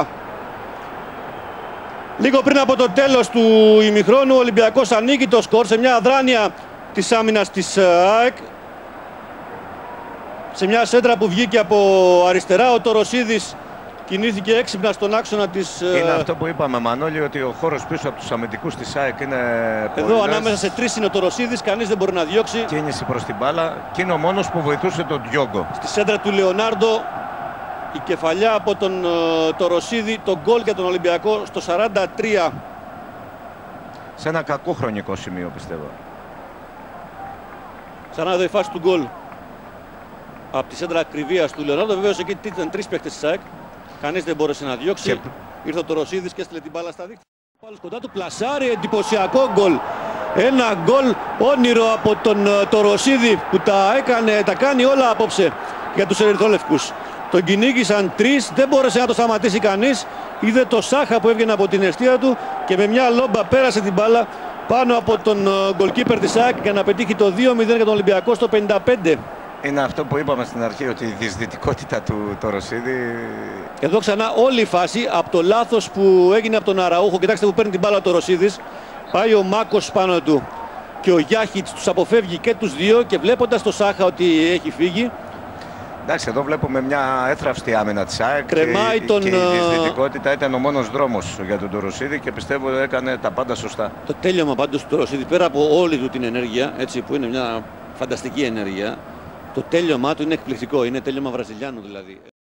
43. Λίγο πριν από το τέλος του ημιχρόνου, ο Ολυμπιακός ανοίγει το σκορ σε μια αδράνεια της άμυνας της ΑΕΚ. Σε μια σέντρα που βγήκε από αριστερά, ο Τοροσίδης κινήθηκε έξυπνα στον άξονα της... Είναι αυτό που είπαμε, Μανώλη, ότι ο χώρος πίσω από τους αμυντικούς της ΑΕΚ είναι εδώ πολλές. Ανάμεσα σε τρεις είναι ο Τοροσίδης, κανείς δεν μπορεί να διώξει. Κίνηση προς την μπάλα και είναι ο μόνος που βοηθούσε τον Διόγκο. Στη σέντρα του Λεωνάρντο, η κεφαλιά από τον Τοροσίδη, το γκολ για τον Ολυμπιακό στο 43. Σε ένα κακό χρονικό σημείο, πιστεύω. Ξανά εδώ η φάση του γκολ από τη σέντρα ακριβίας του Λεωνάρντο. Βεβαίως εκεί ήταν τρεις παίκτες της ΑΕΚ. Κανείς δεν μπόρεσε να διώξει. Ήρθε ο Τοροσίδης και έστειλε την μπάλα στα δίκτυα. Πάλι κοντά του, πλασάρει, εντυπωσιακό γκολ. Ένα γκολ όνειρο από τον Τοροσίδη που τα κάνει όλα απόψε για τους ερυθρόλευκους. Τον κυνήγησαν τρεις, δεν μπόρεσε να το σταματήσει κανείς. Είδε το Σάχα που έβγαινε από την αιστεία του και με μια λόμπα πέρασε την μπάλα πάνω από τον γκολκίπερ της ΑΕΚ για να πετύχει το 2-0 για τον Ολυμπιακό στο 55. Είναι αυτό που είπαμε στην αρχή, ότι η διεισδυτικότητα του Τοροσίδη... Εδώ ξανά όλη η φάση από το λάθος που έγινε από τον Αραούχο. Κοιτάξτε που παίρνει την μπάλα ο Τοροσίδης. Πάει ο Μάκος πάνω του και ο Γιάχιτς τους αποφεύγει και τους δύο και βλέποντας το Σάχα ότι έχει φύγει. Εντάξει, εδώ βλέπουμε μια έθραυστη άμυνα της ΑΕΚ. Κρεμάει τον... Και η διεισδυτικότητα ήταν ο μόνος δρόμος για τον Τοροσίδη και πιστεύω ότι έκανε τα πάντα σωστά. Το τέλειωμα πάντως του Τοροσίδη, πέρα από όλη του την ενέργεια, έτσι, που είναι μια φανταστική ενέργεια, το τέλειωμά του είναι εκπληκτικό. Είναι τέλειωμα Βραζιλιάνου δηλαδή.